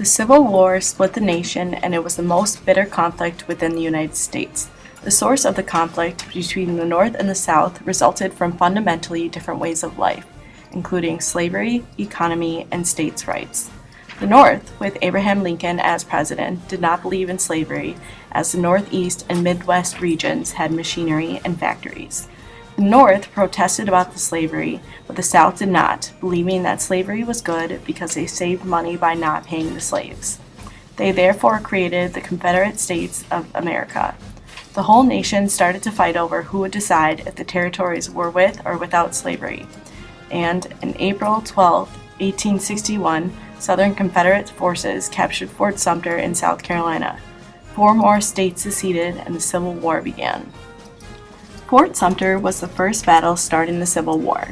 The Civil War split the nation, and it was the most bitter conflict within the United States. The source of the conflict between the North and the South resulted from fundamentally different ways of life, including slavery, economy, and states' rights. The North, with Abraham Lincoln as president, did not believe in slavery, as the Northeast and Midwest regions had machinery and factories. The North protested about the slavery, but the South did not, believing that slavery was good because they saved money by not paying the slaves. They therefore created the Confederate States of America. The whole nation started to fight over who would decide if the territories were with or without slavery. And on April 12, 1861, Southern Confederate forces captured Fort Sumter in South Carolina. 4 more states seceded and the Civil War began. Fort Sumter was the first battle starting the Civil War.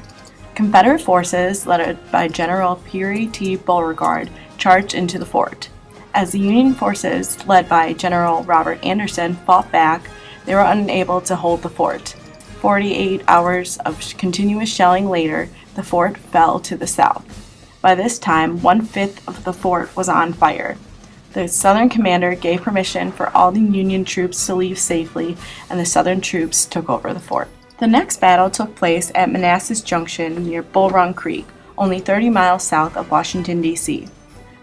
Confederate forces, led by General Perry T. Beauregard, charged into the fort. As the Union forces, led by General Robert Anderson, fought back, they were unable to hold the fort. 48 hours of continuous shelling later, the fort fell to the South. By this time, 1/5 of the fort was on fire. The Southern commander gave permission for all the Union troops to leave safely, and the Southern troops took over the fort. The next battle took place at Manassas Junction near Bull Run Creek, only 30 miles south of Washington, D.C.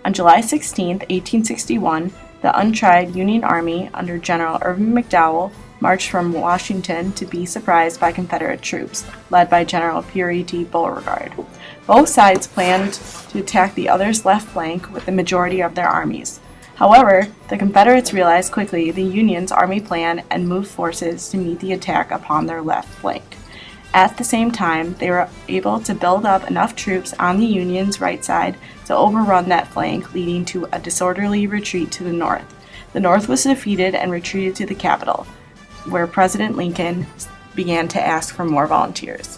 On July 16, 1861, the untried Union Army under General Irvin McDowell marched from Washington to be surprised by Confederate troops, led by General Perry T. Beauregard. Both sides planned to attack the other's left flank with the majority of their armies. However, the Confederates realized quickly the Union's army plan and moved forces to meet the attack upon their left flank. At the same time, they were able to build up enough troops on the Union's right side to overrun that flank, leading to a disorderly retreat to the north. The North was defeated and retreated to the capital, where President Lincoln began to ask for more volunteers.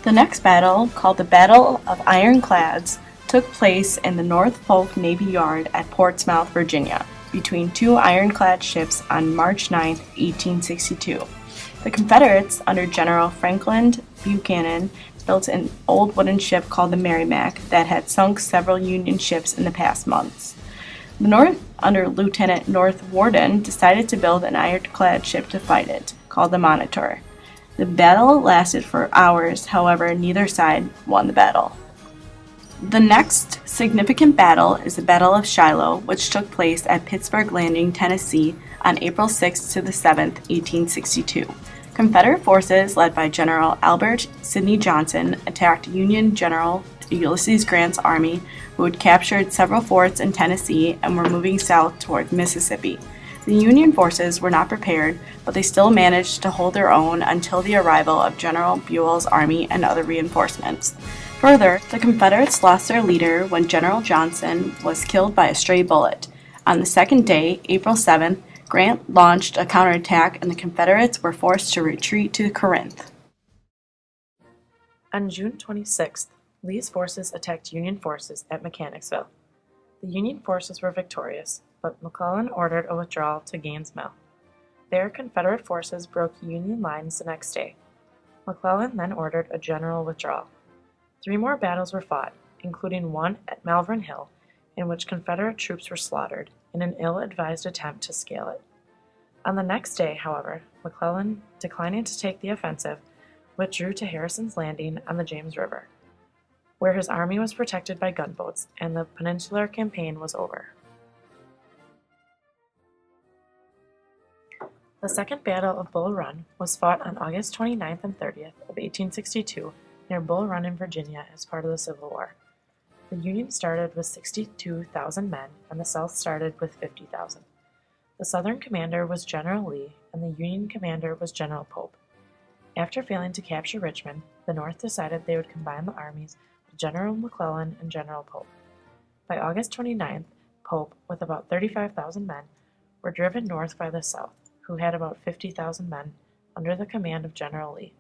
The next battle, called the Battle of Ironclads, took place in the Norfolk Navy Yard at Portsmouth, Virginia, between 2 ironclad ships on March 9, 1862. The Confederates, under General Franklin Buchanan, built an old wooden ship called the Merrimac that had sunk several Union ships in the past months. The North, under Lieutenant North Worden, decided to build an ironclad ship to fight it, called the Monitor. The battle lasted for hours, however, neither side won the battle. The next significant battle is the Battle of Shiloh, which took place at Pittsburgh Landing, Tennessee, on April 6 to the 7th, 1862. Confederate forces, led by General Albert Sidney Johnston, attacked Union General Ulysses Grant's army, who had captured several forts in Tennessee and were moving south toward Mississippi. The Union forces were not prepared, but they still managed to hold their own until the arrival of General Buell's army and other reinforcements. Further, the Confederates lost their leader when General Johnston was killed by a stray bullet. On the second day, April 7th, Grant launched a counterattack and the Confederates were forced to retreat to Corinth. On June 26th, Lee's forces attacked Union forces at Mechanicsville. The Union forces were victorious, but McClellan ordered a withdrawal to Gaines' Mill. There, Confederate forces broke Union lines the next day. McClellan then ordered a general withdrawal. 3 more battles were fought, including one at Malvern Hill, in which Confederate troops were slaughtered in an ill-advised attempt to scale it. On the next day, however, McClellan, declining to take the offensive, withdrew to Harrison's Landing on the James River, where his army was protected by gunboats, and the Peninsular Campaign was over. The Second Battle of Bull Run was fought on August 29th and 30th of 1862 near Bull Run in Virginia as part of the Civil War. The Union started with 62,000 men, and the South started with 50,000. The Southern commander was General Lee, and the Union commander was General Pope. After failing to capture Richmond, the North decided they would combine the armies of General McClellan and General Pope. By August 29th, Pope, with about 35,000 men, were driven north by the South, who had about 50,000 men under the command of General Lee.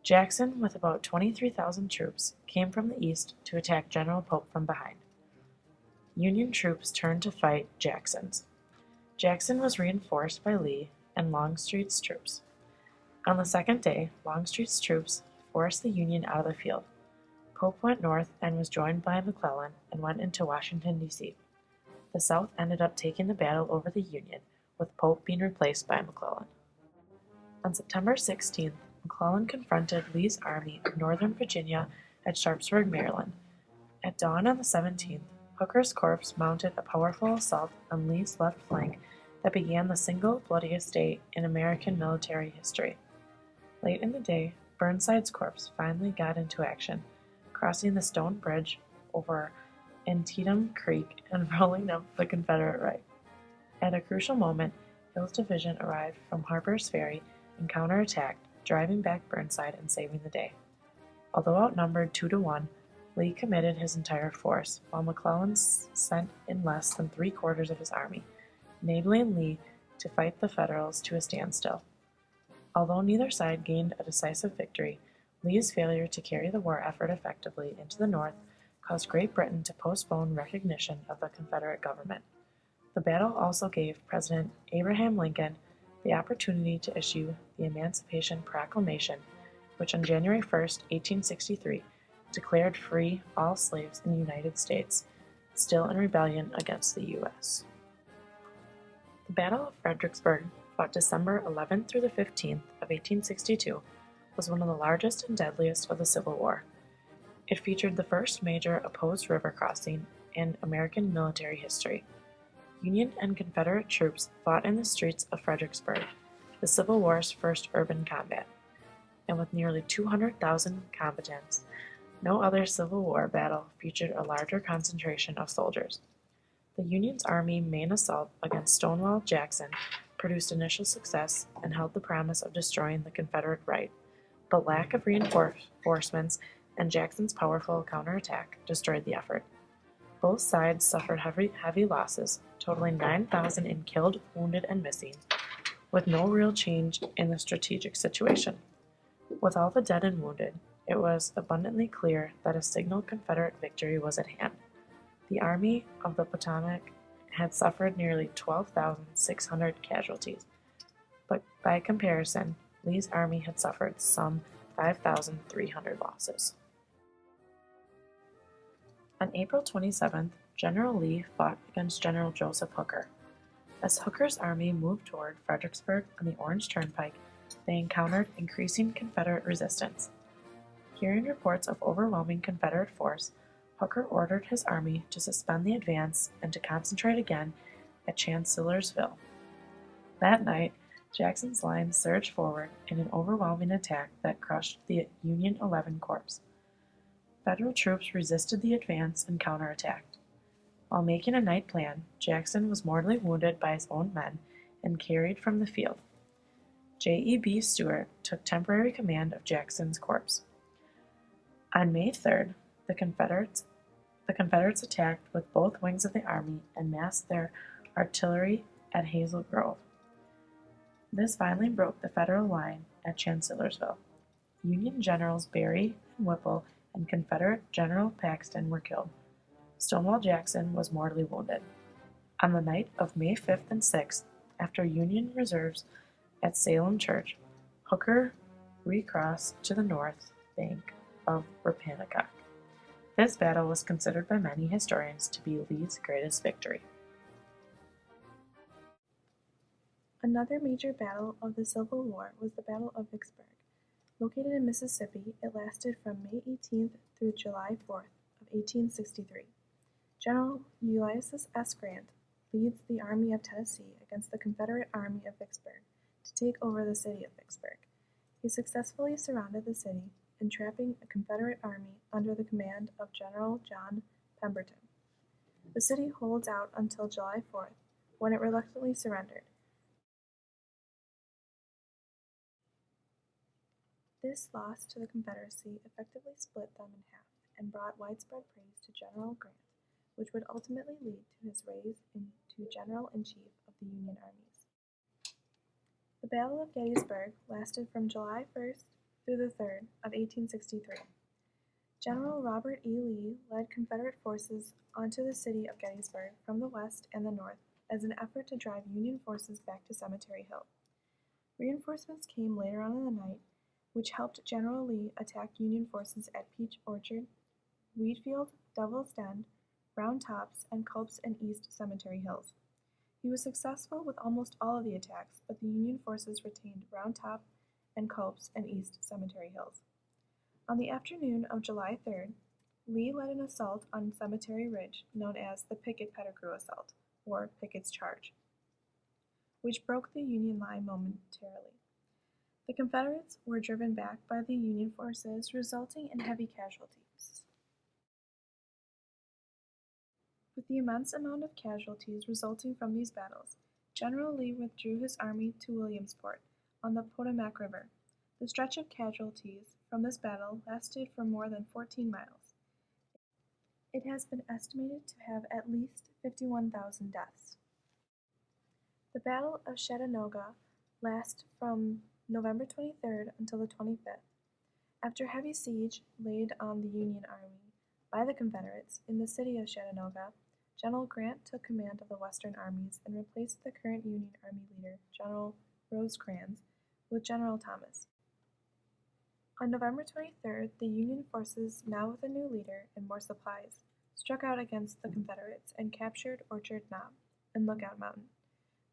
Jackson, with about 23,000 troops, came from the east to attack General Pope from behind. Union troops turned to fight Jackson's. Jackson was reinforced by Lee and Longstreet's troops. On the second day, Longstreet's troops forced the Union out of the field. Pope went north and was joined by McClellan and went into Washington, D.C. the South ended up taking the battle over the Union, with Pope being replaced by McClellan. On September 16th, McClellan confronted Lee's army of Northern Virginia at Sharpsburg, Maryland. At dawn on the 17th, Hooker's corps mounted a powerful assault on Lee's left flank that began the single bloodiest day in American military history. Late in the day, Burnside's corps finally got into action, crossing the stone bridge over Antietam Creek and rolling up the Confederate right. At a crucial moment, Hill's division arrived from Harper's Ferry and counterattacked, driving back Burnside and saving the day. Although outnumbered 2-1, Lee committed his entire force, while McClellan sent in less than three-quarters of his army, enabling Lee to fight the Federals to a standstill. Although neither side gained a decisive victory, Lee's failure to carry the war effort effectively into the North caused Great Britain to postpone recognition of the Confederate government. The battle also gave President Abraham Lincoln the opportunity to issue the Emancipation Proclamation, which on January 1, 1863, declared free all slaves in the United States, still in rebellion against the U.S. The Battle of Fredericksburg, fought December 11th through the 15th of 1862, was one of the largest and deadliest of the Civil War. It featured the first major opposed river crossing in American military history. Union and Confederate troops fought in the streets of Fredericksburg, the Civil War's first urban combat, and with nearly 200,000 combatants, no other Civil War battle featured a larger concentration of soldiers. The Union's Army's main assault against Stonewall Jackson produced initial success and held the promise of destroying the Confederate right, but lack of reinforcements and Jackson's powerful counterattack destroyed the effort. Both sides suffered heavy losses, totaling 9,000 in killed, wounded, and missing, with no real change in the strategic situation. With all the dead and wounded, it was abundantly clear that a signal Confederate victory was at hand. The Army of the Potomac had suffered nearly 12,600 casualties, but by comparison, Lee's army had suffered some 5,300 losses. On April 27th, General Lee fought against General Joseph Hooker. As Hooker's army moved toward Fredericksburg on the Orange Turnpike, they encountered increasing Confederate resistance. Hearing reports of overwhelming Confederate force, Hooker ordered his army to suspend the advance and to concentrate again at Chancellorsville. That night, Jackson's line surged forward in an overwhelming attack that crushed the Union 11 Corps. Federal troops resisted the advance and counterattacked. While making a night plan, Jackson was mortally wounded by his own men and carried from the field. J.E.B. Stuart took temporary command of Jackson's corps. On May 3rd, the Confederates attacked with both wings of the army and massed their artillery at Hazel Grove. This finally broke the Federal line at Chancellorsville. Union Generals Berry and Whipple and Confederate General Paxton were killed. Stonewall Jackson was mortally wounded. On the night of May 5th and 6th, after Union reserves at Salem Church, Hooker recrossed to the north bank of Rappahannock. This battle was considered by many historians to be Lee's greatest victory. Another major battle of the Civil War was the Battle of Vicksburg. Located in Mississippi, it lasted from May 18th through July 4th of 1863. General Ulysses S. Grant leads the Army of Tennessee against the Confederate Army of Vicksburg to take over the city of Vicksburg. He successfully surrounded the city, entrapping a Confederate army under the command of General John Pemberton. The city holds out until July 4th, when it reluctantly surrendered. This loss to the Confederacy effectively split them in half and brought widespread praise to General Grant, which would ultimately lead to his raise into General-in-Chief of the Union armies. The Battle of Gettysburg lasted from July 1st through the 3rd of 1863. General Robert E. Lee led Confederate forces onto the city of Gettysburg from the west and the north as an effort to drive Union forces back to Cemetery Hill. Reinforcements came later on in the night, which helped General Lee attack Union forces at Peach Orchard, Wheatfield, Devil's Den, Round Tops, and Culps and East Cemetery Hills. He was successful with almost all of the attacks, but the Union forces retained Round Top and Culps and East Cemetery Hills. On the afternoon of July 3rd, Lee led an assault on Cemetery Ridge known as the Pickett-Pettigrew Assault, or Pickett's Charge, which broke the Union line momentarily. The Confederates were driven back by the Union forces, resulting in heavy casualties. With the immense amount of casualties resulting from these battles, General Lee withdrew his army to Williamsport on the Potomac River. The stretch of casualties from this battle lasted for more than 14 miles. It has been estimated to have at least 51,000 deaths. The Battle of Chattanooga lasted from November 23rd until the 25th. After heavy siege laid on the Union Army by the Confederates in the city of Chattanooga, General Grant took command of the Western armies and replaced the current Union Army leader, General Rosecrans, with General Thomas. On November 23rd, the Union forces, now with a new leader and more supplies, struck out against the Confederates and captured Orchard Knob and Lookout Mountain.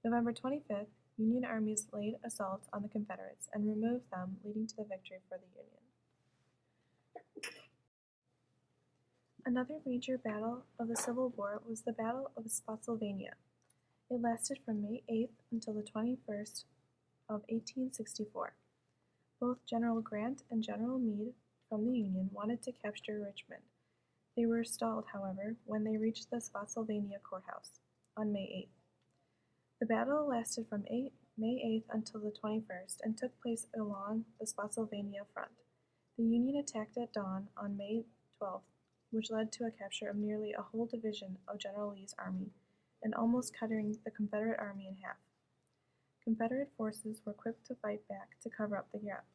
November 25th, Union armies laid assault on the Confederates and removed them, leading to the victory for the Union. Another major battle of the Civil War was the Battle of Spotsylvania. It lasted from May 8th until the 21st of 1864. Both General Grant and General Meade from the Union wanted to capture Richmond. They were stalled, however, when they reached the Spotsylvania courthouse on May 8th. The battle lasted from May 8th until the 21st and took place along the Spotsylvania front. The Union attacked at dawn on May 12th, which led to a capture of nearly a whole division of General Lee's army and almost cutting the Confederate army in half. Confederate forces were quick to fight back to cover up the gap.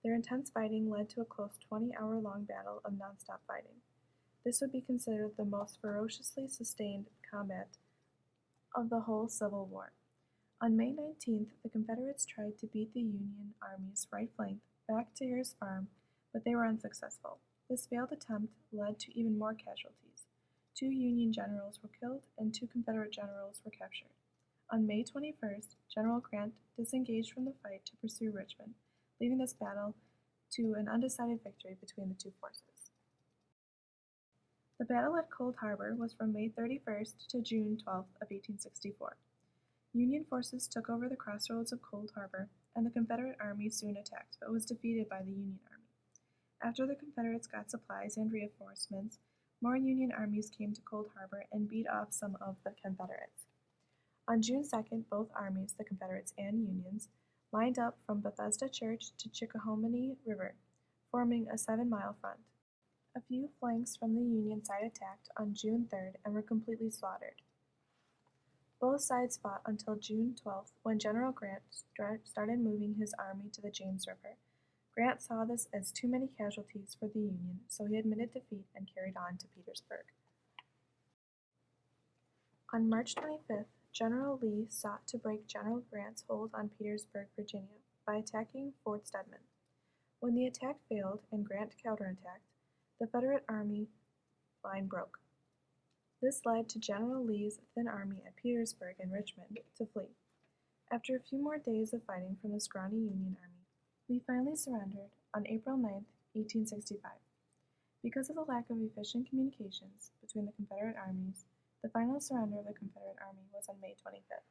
Their intense fighting led to a close 20-hour-long battle of nonstop fighting. This would be considered the most ferociously sustained combat of the whole Civil War. On May 19th, the Confederates tried to beat the Union Army's right flank back to Schears Farm, but they were unsuccessful. This failed attempt led to even more casualties. 2 Union generals were killed and 2 Confederate generals were captured. On May 21st, General Grant disengaged from the fight to pursue Richmond, leaving this battle to an undecided victory between the two forces. The battle at Cold Harbor was from May 31st to June 12th of 1864. Union forces took over the crossroads of Cold Harbor, and the Confederate army soon attacked, but was defeated by the Union army. After the Confederates got supplies and reinforcements, more Union armies came to Cold Harbor and beat off some of the Confederates. On June 2nd, both armies, the Confederates and Unions, lined up from Bethesda Church to Chickahominy River, forming a 7-mile front. A few flanks from the Union side attacked on June 3rd and were completely slaughtered. Both sides fought until June 12th, when General Grant started moving his army to the James River. Grant saw this as too many casualties for the Union, so he admitted defeat and carried on to Petersburg. On March 25th, General Lee sought to break General Grant's hold on Petersburg, Virginia, by attacking Fort Stedman. When the attack failed and Grant counterattacked, the Confederate army line broke. This led to General Lee's thin army at Petersburg and Richmond to flee. After a few more days of fighting from the scrawny Union army, Lee finally surrendered on April 9, 1865. Because of the lack of efficient communications between the Confederate armies, the final surrender of the Confederate army was on May 25th.